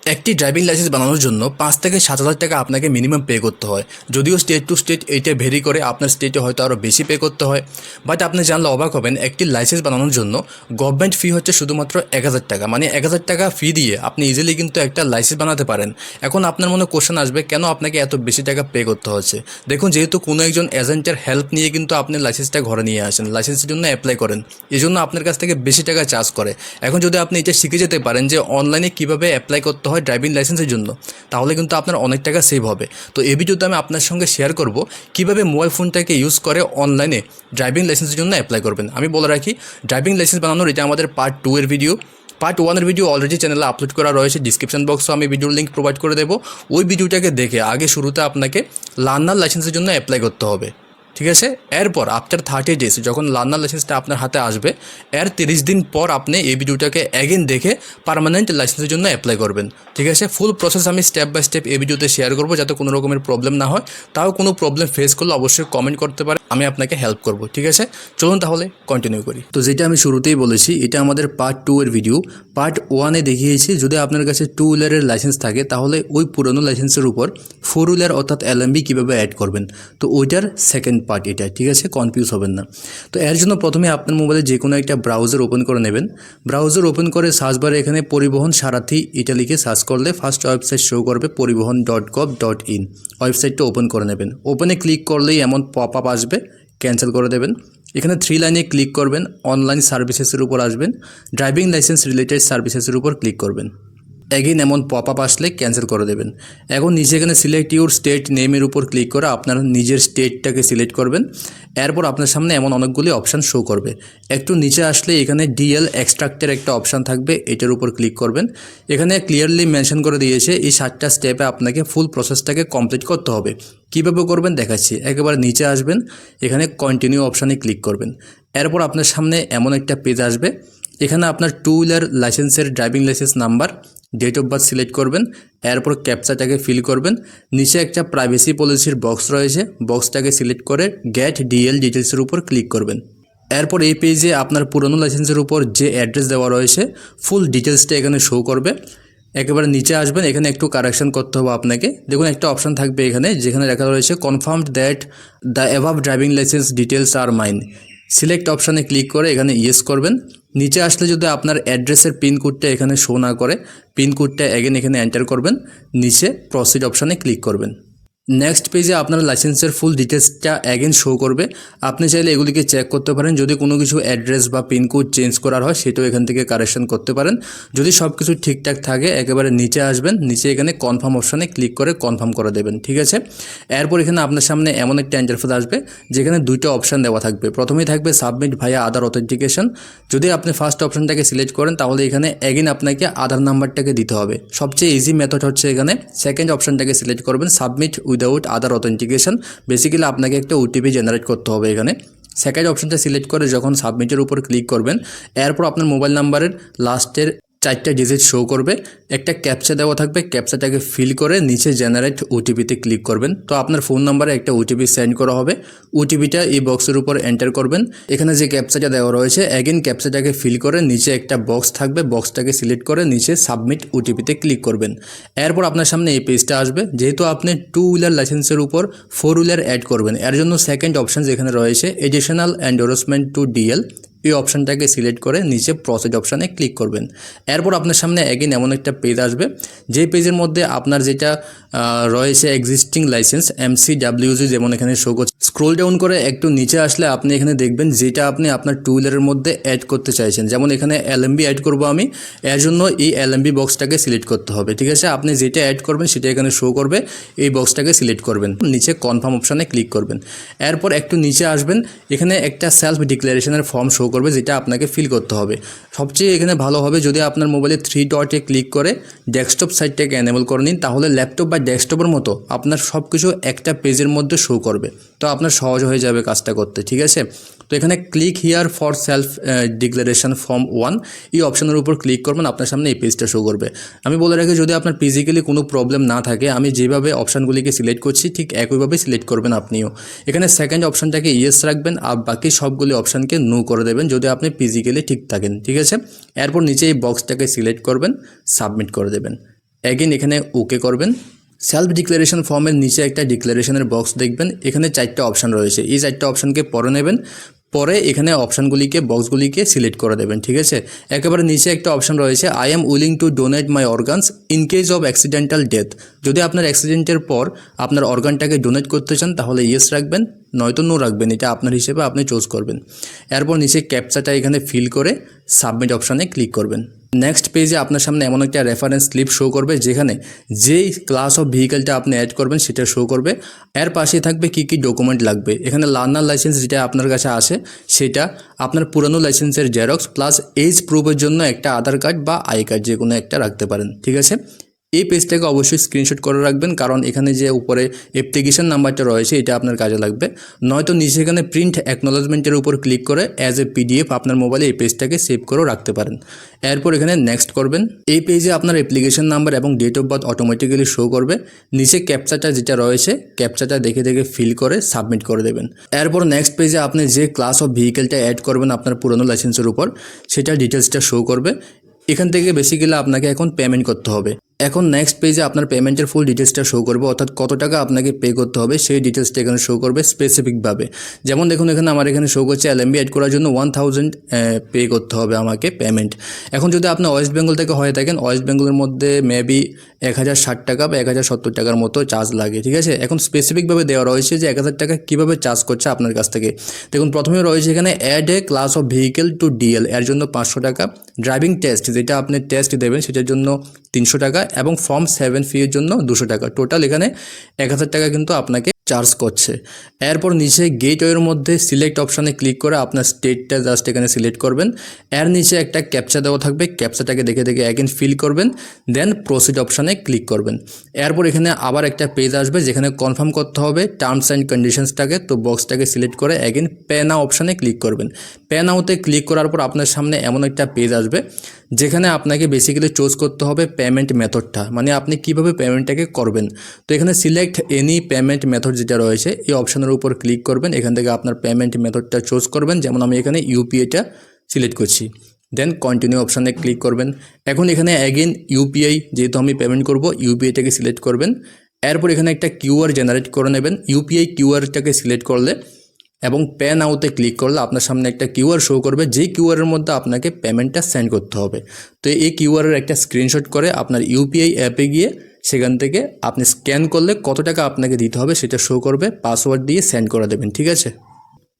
একটি driving licence বানানোর জন্য 5 থেকে 7,000 টাকা আপনাকে মিনিমাম পে করতে হয়। যদিও স্টেট টু স্টেট এইটা ভেরি করে, আপনার স্টেটে হয়তো আরও বেশি পে করতে হয়। বাট আপনি জানলে অবাক হবেন, একটি লাইসেন্স বানানোর জন্য গভর্নমেন্ট ফি হচ্ছে শুধুমাত্র 1,000 টাকা। মানে 1,000 টাকা ফি দিয়ে আপনি ইজিলি কিন্তু একটা লাইসেন্স বানাতে পারেন। এখন আপনার মনে কোশ্চেন আসবে, কেন আপনাকে এত বেশি টাকা পে করতে হচ্ছে? দেখুন, যেহেতু কোনো একজন এজেন্টের হেল্প নিয়ে কিন্তু আপনি লাইসেন্সটা ঘরে নিয়ে আসেন, লাইসেন্সের জন্য অ্যাপ্লাই করেন, এই জন্য আপনার কাছ থেকে বেশি টাকা চার্জ করে। এখন যদি আপনি এটা শিখে যেতে পারেন যে অনলাইনে কীভাবে অ্যাপ্লাই করতে হয় ড্রাইভিং লাইসেন্সের জন্য, তাহলে কিন্তু আপনার অনেক টাকা সেভ হবে। তো এই ভিডিওতে আমি আপনার সঙ্গে শেয়ার করব কীভাবে মোবাইল ফোনটাকে ইউজ করে অনলাইনে ড্রাইভিং লাইসেন্সের জন্য অ্যাপ্লাই করবেন। আমি বলে রাখি, ড্রাইভিং লাইসেন্স বানানোর এটা আমাদের পার্ট 2 এর ভিডিও। পার্ট 1 এর ভিডিও অলরেডি চ্যানেলে আপলোড করা রয়েছে, ডিসক্রিপশন বক্সে আমি ভিডিওর লিঙ্ক প্রোভাইড করে দেবো। ওই ভিডিওটাকে দেখে আগে শুরুতে আপনাকে লার্নার লাইসেন্সের জন্য অ্যাপ্লাই করতে হবে, ঠিক আছে? এরপর আফটার 30 ডেজ যখন লার্নার লাইসেন্সটা আপনার হাতে আসবে, এর 30 দিন পর আপনি এই ভিডিওটাকে অ্যাগেন দেখে পার্মানেন্ট লাইসেন্সের জন্য অ্যাপ্লাই করবেন, ঠিক আছে? ফুল প্রসেস আমি স্টেপ বাই স্টেপ এই ভিডিওতে শেয়ার করবো, যাতে কোনো রকমের প্রবলেম না হয়। তাও কোনো প্রবলেম ফেস করলে অবশ্যই কমেন্ট করতে পারে, আমি আপনাকে হেল্প করব, ঠিক আছে? চলুন তাহলে কন্টিনিউ করি। তো যেটা আমি শুরুতেই বলেছি, এটা আমাদের পার্ট 2 এর ভিডিও। পার্ট 1-এ দেখিয়েছি যদি আপনার কাছে 2 হুইলারের লাইসেন্স থাকে, তাহলে ওই পুরনো লাইসেন্সের উপর 4 হুইলার অর্থাৎ LMB কীভাবে অ্যাড করবেন। তো ওইটার সেকেন্ড পার্ট এটা, ঠিক আছে? কনফিউজ হবেন না। তো এর জন্য প্রথমে আপনার মোবাইলে যে কোনো একটা ব্রাউজার ওপেন করে নেবেন। ব্রাউজার ওপেন করে সার্চ বারে এখানে পরিবহন সারাথি এটা লিখে সার্চ করলে ফার্স্ট ওয়েবসাইট শো করবে, পরিবহন.gov.in। ওয়েবসাইটটা ওপেন করে নেবেন। ওপেনে ক্লিক করলেই এমন পপ আপ আসবে, ক্যান্সেল করে দেবেন। এখানে 3 লাইনে ক্লিক করবেন, অনলাইন সার্ভিসেসের উপর আসবেন, ড্রাইভিং লাইসেন্স রিলেটেড সার্ভিসেসের উপর ক্লিক করবেন। অ্যাগেন এমন পপ আপ আসলে ক্যান্সেল করে দেবেন। এখন নিচে এখানে সিলেক্ট ইউর স্টেট নেমের উপর ক্লিক করে আপনার নিজের স্টেটটাকে সিলেক্ট করবেন। এরপর আপনার সামনে এমন অনেকগুলি অপশান শো করবে। একটু নিচে আসলে এখানে DL এক্সট্রাক্টের একটা অপশান থাকবে, এটার উপর ক্লিক করবেন। এখানে ক্লিয়ারলি মেনশন করে দিয়েছে এই 7টা স্টেপে আপনাকে ফুল প্রসেসটাকে কমপ্লিট করতে হবে। কীভাবে করবেন দেখাচ্ছি। একেবারে নিচে আসবেন, এখানে কন্টিনিউ অপশানে ক্লিক করবেন। এরপর আপনার সামনে এমন একটা পেজ আসবে, এখানে আপনার 2 হুইলার লাইসেন্সের driving license number, date of birth select করবেন। এরপর ক্যাপচাটাকে ফিল করবেন। নিচে একটা প্রাইভেসি পলিসির বক্স রয়েছে, বক্সটাকে সিলেক্ট করে গেট DL ডিটেলসের উপর ক্লিক করবেন। এরপর এই পেজে আপনার পুরনো লাইসেন্সের উপর যে অ্যাড্রেস দেওয়া রয়েছে ফুল ডিটেলসটা এখানে শো করবে। একেবারে নিচে আসবেন, এখানে একটু কারেকশন করতে হবে আপনাকে। দেখুন একটা অপশান থাকবে এখানে, যেখানে লেখা রয়েছে confirmed that the above driving license details are mine. Select অপশানে ক্লিক করে এখানে ইয়েস করবেন। নিচে আসলে যদি আপনার অ্যাড্রেসের পিনকোডটা এখানে শো না করে, পিনকোডটা অ্যাগেন এখানে এন্টার করবেন। নিচে প্রসিড অপশানে ক্লিক করবেন। নেক্সট পেজে আপনার লাইসেন্সের ফুল ডিটেলসটা অ্যাগেন শো করবে। আপনি চাইলে এগুলিকে চেক করতে পারেন, যদি কোনো কিছু অ্যাড্রেস বা পিনকোড চেঞ্জ করার হয় সেটাও এখান থেকে কারেকশন করতে পারেন। যদি সব কিছু ঠিকঠাক থাকে একেবারে নিচে আসবেন, নিচে এখানে কনফার্ম অপশানে ক্লিক করে কনফার্ম করে দেবেন, ঠিক আছে? এরপর এখানে আপনার সামনে এমন একটা ইন্টারফেস আসবে, যেখানে 2টা অপশান দেওয়া থাকবে। প্রথমেই থাকবে সাবমিট ভাইয়া আধার অথেন্টিকেশন। যদি আপনি ফার্স্ট অপশানটাকে সিলেক্ট করেন, তাহলে এখানে অ্যাগেন আপনাকে আধার নাম্বারটাকে দিতে হবে। সবচেয়ে ইজি মেথড হচ্ছে এখানে সেকেন্ড অপশানটাকে সিলেক্ট করবেন, সাবমিট উইদাউট আধার অথেন্টিকেশন। বেসিক্যালি আপনাকে একটা OTP জেনারেট করতে হবে এখানে। সেকেন্ড অপশানটা সিলেক্ট করে যখন সাবমিটের উপর ক্লিক করবেন, এরপর আপনার মোবাইল নাম্বারের লাস্টের 4টা ডিজিট শো করবে। একটা ক্যাপচা দেওয়া থাকবে, ক্যাপচাটাকে ফিল করে নিচে জেনারেট OTPতে ক্লিক করবেন। তো আপনার ফোন নাম্বারে একটা OTP সেন্ড করা হবে। OTPটা এই বক্সের উপর এন্টার করবেন। এখানে যে ক্যাপচাটা দেওয়া রয়েছে অ্যাগেন ক্যাপচাটাকে ফিল করে নিচে একটা বক্স থাকবে, বক্সটাকে সিলেক্ট করে নিচে সাবমিট OTPতে ক্লিক করবেন। এরপর আপনার সামনে এই পেজটা আসবে। যেহেতু আপনি 2 হুইলার লাইসেন্সের উপর 4 হুইলার অ্যাড করবেন, এর জন্য সেকেন্ড অপশান যেখানে রয়েছে এডিশনাল এন্ডোর্সমেন্ট টু DL, এই অপশানটাকে সিলেক্ট করে নিচে প্রসিড অপশানে ক্লিক করবেন। এরপর আপনার সামনে অ্যাগেন এমন একটা পেজ আসবে, যে পেজের মধ্যে আপনার যেটা রয়েছে এক্সিস্টিং লাইসেন্স MCWG যেমন এখানে শো করছে। স্ক্রোল ডাউন করে একটু নিচে আসলে আপনি এখানে দেখবেন যেটা আপনি আপনার 2 হুইলারের মধ্যে অ্যাড করতে চাইছেন। যেমন এখানে LMB অ্যাড করব আমি, এর জন্য এই LMB বক্সটাকে সিলেক্ট করতে হবে, ঠিক আছে? আপনি যেটা অ্যাড করবেন সেটা এখানে শো করবে, এই বক্সটাকে সিলেক্ট করবেন, নিচে কনফার্ম অপশানে ক্লিক করবেন। এরপর একটু নিচে আসবেন, এখানে একটা সেলফ ডিক্লারেশনের ফর্ম শো করবে, যেটা আপনাকে ফিল করতে হবে। সবচেয়ে এখানে ভালো হবে যদি আপনার মোবাইলে 3 ডটে ক্লিক করে ডেস্কটপ সাইটটাকে এনেবল করে নিন, তাহলে ল্যাপটপ বা ডেস্কটপের মতো আপনার সব কিছু একটা পেজের মধ্যে শো করবে। তো আপনার সহজ হয়ে যাবে কাজটা করতে, ঠিক আছে? তো এখানে click here for self declaration form 1 এই অপশানের উপর ক্লিক করবেন, আপনার সামনে এই পেজটা শো করবে। আমি বলে রাখি, যদি আপনার ফিজিক্যালি কোনো প্রবলেম না থাকে, আমি যেভাবে অপশানগুলিকে সিলেক্ট করছি ঠিক একইভাবে সিলেক্ট করবেন আপনিও। এখানে সেকেন্ড অপশানটাকে ইয়েস রাখবেন আর বাকি সবগুলি অপশানকে নো করে দেবেন যদি আপনি ফিজিক্যালি ঠিক থাকেন, ঠিক আছে? এরপর নিচে এই বক্সটাকে সিলেক্ট করবেন, সাবমিট করে দেবেন। অ্যাগেন এখানে ওকে করবেন। সেলফ ডিক্লারেশন ফর্মের নিচে একটা ডিক্লারেশনের বক্স দেখবেন, এখানে 4টা অপশান রয়েছে। এই 4টা অপশানকে পরে নেবেন, পরে এখানে অপশানগুলিকে বক্সগুলিকে সিলেক্ট করে দেবেন, ঠিক আছে। একেবারে নিচে একটা অপশান রয়েছে I am willing to donate my organs in case of accidental death. যদি আপনার অ্যাক্সিডেন্টের পর আপনার অর্গানটাকে ডোনেট করতে চান তাহলে ইয়েস রাখবেন, নয়তো নো রাখবেন, এটা আপনার হিসেবে আপনি চুজ করবেন। এরপর নিচে ক্যাপচাটা এখানে ফিল করে সাবমিট অপশানে ক্লিক করবেন। নেক্সট পেজে আপনার সামনে এমন একটা রেফারেন্স স্লিপ শো করবে যেখানে যেই ক্লাস অফ ভেহিকেলটা আপনি অ্যাড করবেন সেটা শো করবে। এর পাশে থাকবে কি কি ডকুমেন্ট লাগবে। এখানে লার্নার লাইসেন্স যেটা আপনার কাছে আসে সেটা, আপনার পুরানো লাইসেন্সের জেরক্স প্লাস এজ প্রুফের জন্য একটা আধার কার্ড বা আই কার্ড যে কোনো একটা রাখতে পারেন, ঠিক আছে। এই পেজটাকে অবশ্যই স্ক্রিনশট করে রাখবেন, কারণ এখানে যে উপরে অ্যাপ্লিকেশন নাম্বারটা রয়েছে এটা আপনার কাজে লাগবে। নয়তো নিচে এখানে প্রিন্ট অ্যাকনোলেজমেন্টের উপর ক্লিক করে অ্যাজ এ পিডিএফ আপনার মোবাইলে এই পেজটাকে সেভ করেও রাখতে পারেন। এরপর এখানে নেক্সট করবেন। এই পেজে আপনার অ্যাপ্লিকেশন নাম্বার এবং date of birth automatically show করবে। নিচে ক্যাপচাটা যেটা রয়েছে ক্যাপচাটা দেখে দেখে ফিল করে সাবমিট করে দেবেন। এরপর নেক্সট পেজে আপনি যে ক্লাস অফ ভেহিকেলটা অ্যাড করবেন আপনার পুরনো লাইসেন্সের উপর সেটা ডিটেলসটা শো করবে। এখান থেকে বেসিক্যালি আপনাকে এখন পেমেন্ট করতে হবে। এখন নেক্সট পেজে আপনার পেমেন্টের ফুল ডিটেলসটা শো করবে, অর্থাৎ কত টাকা আপনাকে পে করতে হবে সেই ডিটেলসটা এখানে শো করবে স্পেসিফিকভাবে। যেমন দেখুন এখানে আমার এখানে শো করছে এলএমবি অ্যাড করার জন্য 1000 পে করতে হবে আমাকে পেমেন্ট। এখন যদি আপনি ওয়েস্ট বেঙ্গল থেকে হয়ে থাকেন, ওয়েস্ট বেঙ্গলের মধ্যে মেবি 1060 টাকা বা 1070 টাকার মতো চার্জ লাগে, ঠিক আছে। এখন স্পেসিফিকভাবে দেওয়া রয়েছে যে 1000 টাকা কীভাবে চার্জ করছে আপনার কাছ থেকে। দেখুন প্রথমে রয়েছে এখানে add a class of vehicle to DL, এর জন্য 500 টাকা। ড্রাইভিং টেস্ট যেটা আপনি টেস্ট দেবেন সেটার জন্য 300 টাকা এবং ফর্ম 7 ফি এর জন্য 200 টাকা। টোটাল এখানে 1000 টাকা কিন্তু আপনাকে চার্জ করছে। এরপর নিচে গেটওয়ের মধ্যে সিলেক্ট অপশানে ক্লিক করে আপনার স্টেটটা জাস্ট এখানে সিলেক্ট করবেন। এর নিচে একটা ক্যাপচা দেওয়া থাকবে, ক্যাপচাটাকে দেখে দেখে অ্যাগেন ফিল করবেন, দেন প্রসিড অপশানে ক্লিক করবেন। এরপর এখানে আবার একটা পেজ আসবে যেখানে কনফার্ম করতে হবে টার্মস অ্যান্ড কন্ডিশনসটাকে। তো বক্সটাকে সিলেক্ট করে অ্যাগেন পে নাও অপশানে ক্লিক করবেন। পে নাওতে ক্লিক করার পর আপনার সামনে এমন একটা পেজ আসবে যেখানে আপনাকে বেসিক্যালি চুজ করতে হবে পেমেন্ট মেথডটা, মানে আপনি কিভাবে পেমেন্টটাকে করবেন। তো এখানে সিলেক্ট এনি পেমেন্ট মেথড যেটা রয়েছে এই অপশানের উপর ক্লিক করবেন। এখান থেকে আপনার পেমেন্ট মেথডটা চুজ করবেন, যেমন আমি এখানে ইউপিআইটা সিলেক্ট করছি। দেন কন্টিনিউ অপশানে ক্লিক করবেন। এখন এখানে অ্যাগেন ইউপিআই যেহেতু আমি পেমেন্ট করব ইউপিআইটাকে সিলেক্ট করবেন। এরপর এখানে একটা কিউআর জেনারেট করে নেবেন। ইউপিআই কিউআরটাকে সিলেক্ট করলে এবং পে নাওতে ক্লিক করলে আপনার সামনে একটা কিউআর শো করবে, যেই কিউআরের মধ্যে আপনাকে পেমেন্টটা সেন্ড করতে হবে। তো এই কিউআরের একটা স্ক্রিনশট করে আপনার ইউপিআই অ্যাপে গিয়ে সেখান থেকে আপনি স্ক্যান করলে কত টাকা আপনাকে দিতে হবে সেটা শো করবে, পাসওয়ার্ড দিয়ে সেন্ড করে দেবেন, ঠিক আছে।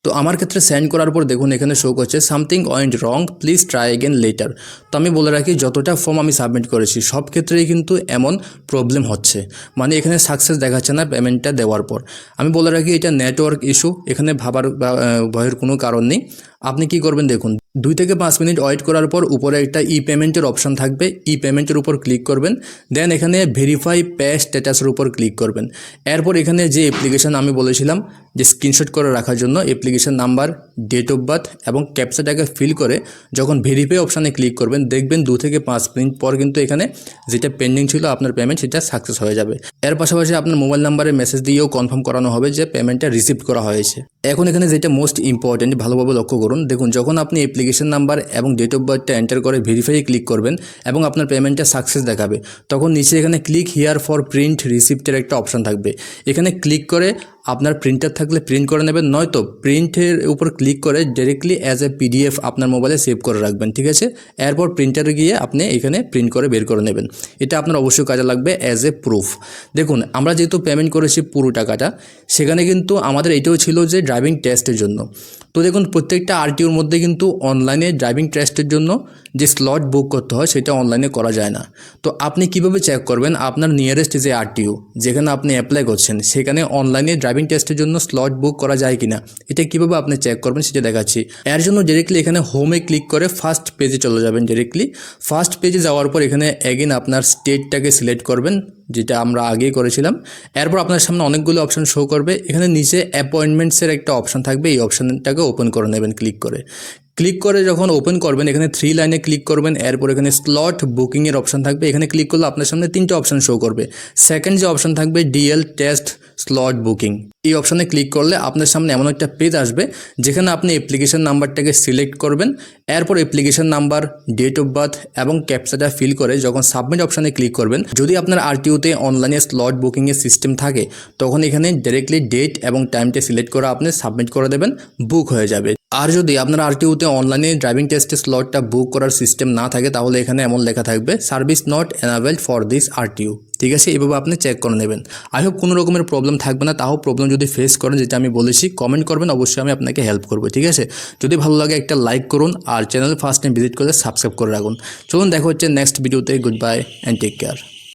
তো আমার ক্ষেত্রে সেন্ড করার পর দেখুন এখানে শো করছে something went wrong, please try again letter. তো আমি বলে রাখি যতটা ফর্ম আমি সাবমিট করেছি সব ক্ষেত্রেই কিন্তু এমন প্রবলেম হচ্ছে, মানে এখানে সাকসেস দেখাচ্ছে না পেমেন্টটা দেওয়ার পর। আমি বলে রাখি এটা নেটওয়ার্ক ইস্যু, এখানে ভাবার বা ভয়ের কোনো কারণ নেই। আপনি কি করবেন দেখুন 2 থেকে 5 মিনিট ওয়েট করার পর উপরে একটা ই পেমেন্টের অপশান থাকবে, ই পেমেন্টের উপর ক্লিক করবেন। দেন এখানে ভেরিফাই পে স্ট্যাটাসের উপর ক্লিক করবেন। এরপর এখানে যে অ্যাপ্লিকেশন আমি বলেছিলাম যে স্ক্রিনশট করে রাখার জন্য application number, date of birth এবং ক্যাপচাটাকে ফিল করে যখন ভেরিফাই অপশানে ক্লিক করবেন দেখবেন 2 থেকে 5 মিনিট পর কিন্তু এখানে যেটা পেন্ডিং ছিল আপনার পেমেন্ট সেটা সাকসেস হয়ে যাবে। এর পাশাপাশি আপনার মোবাইল নাম্বারে মেসেজ দিয়েও কনফার্ম করানো হবে যে পেমেন্টটা রিসিভ করা হয়েছে। এখন এখানে যেটা মোস্ট ইম্পর্টেন্ট ভালোভাবে লক্ষ্য করুন, দেখুন যখন আপনি অ্যাপ্লিকেশন নাম্বার এবং ডেট অফ বার্থটা এন্টার করে ভেরিফাই ক্লিক করবেন এবং আপনার পেমেন্টটা সাকসেস দেখাবে, তখন নিচে এখানে ক্লিক হিয়ার ফর প্রিন্ট রিসিপ্টের একটা অপশান থাকবে। এখানে ক্লিক করে আপনার প্রিন্টার থাকলে প্রিন্ট করে নেবেন, নয়তো প্রিন্টের উপর ক্লিক করে ডাইরেক্টলি অ্যাজ এ পিডিএফ আপনার মোবাইলে সেভ করে রাখবেন, ঠিক আছে। এরপর প্রিন্টারে গিয়ে আপনি এখানে প্রিন্ট করে বের করে নেবেন, এটা আপনার অবশ্যই কাজে লাগবে অ্যাজ এ প্রুফ। দেখুন আমরা যেহেতু পেমেন্ট করেছি পুরো টাকাটা, সেখানে কিন্তু আমাদের এটাও ছিল যে ড্রাইভিং টেস্টের জন্য। তো দেখুন প্রত্যেকটা আরটিওর মধ্যে কিন্তু অনলাইনে ড্রাইভিং টেস্টের জন্য যে স্লট বুক করতে হয় সেটা অনলাইনে করা যায় না। তো আপনি কিভাবে চেক করবেন আপনার নিয়ারেস্ট যে আরটিও যেখানে আপনি অ্যাপ্লাই করছেন সেখানে অনলাইনে ড্রাইভিং টেস্টের জন্য স্লট বুক করা যায় কিনা, এটা কিভাবে আপনি চেক করবেন সেটা দেখাচ্ছি। এর জন্য ডাইরেক্টলি এখানে হোমে ক্লিক করে ফার্স্ট পেজে চলে যাবেন। ডাইরেক্টলি ফার্স্ট পেজে যাওয়ার পর এখানে অ্যাগেন আপনার স্টেটটাকে সিলেক্ট করবেন যেটা আমরা আগেই করেছিলাম। এরপর আপনার সামনে অনেকগুলো অপশান শো করবে, এখানে নিচে অ্যাপয়েন্টমেন্টসের একটা অপশান থাকবে, এই অপশানটাকে ওপেন করে নেবেন ক্লিক করে যখন ওপেন করবেন এখানে 3 লাইনে ক্লিক করবেন। এরপর এখানে স্লট বুকিংয়ের অপশান থাকবে, এখানে ক্লিক করলে আপনার সামনে 3টে অপশান শো করবে। সেকেন্ড যে অপশান থাকবে ডিএল টেস্ট স্লট বুকিং, এই অপশানে ক্লিক করলে আপনার সামনে এমন একটা পেজ আসবে যেখানে আপনি অ্যাপ্লিকেশন নাম্বারটাকে সিলেক্ট করবেন। এরপর application number, date of birth এবং ক্যাপচাটা ফিল করে যখন সাবমিট অপশানে ক্লিক করবেন, যদি আপনার আরটিওতে অনলাইনে স্লট বুকিংয়ের সিস্টেম থাকে তখন এখানে ডাইরেক্টলি ডেট এবং টাইমটা সিলেক্ট করে আপনি সাবমিট করে দেবেন, বুক হয়ে যাবে। আর যদি আপনার আরটিওতে অনলাইনে ড্রাইভিং টেস্টের স্লটটা বুক করার সিস্টেম না থাকে তাহলে এখানে এমন লেখা থাকবে service not enabled for this RTO. ঠিক আছে, এভাবে আপনি চেক করে নেবেন। আই হোপ কোনো রকমের প্রবলেম থাকবে না। তাও প্রবলেম যদি ফেস করেন, যেটা আমি বলেছি, কমেন্ট করবেন, অবশ্যই আমি আপনাকে হেল্প করবো। ঠিক আছে, যদি ভালো লাগে একটা লাইক করুন আর চ্যানেল ফার্স্ট টাইম ভিজিট করলে সাবস্ক্রাইব করে রাখুন। চলুন দেখা হচ্ছে নেক্সট ভিডিওতে। Good bye and take care.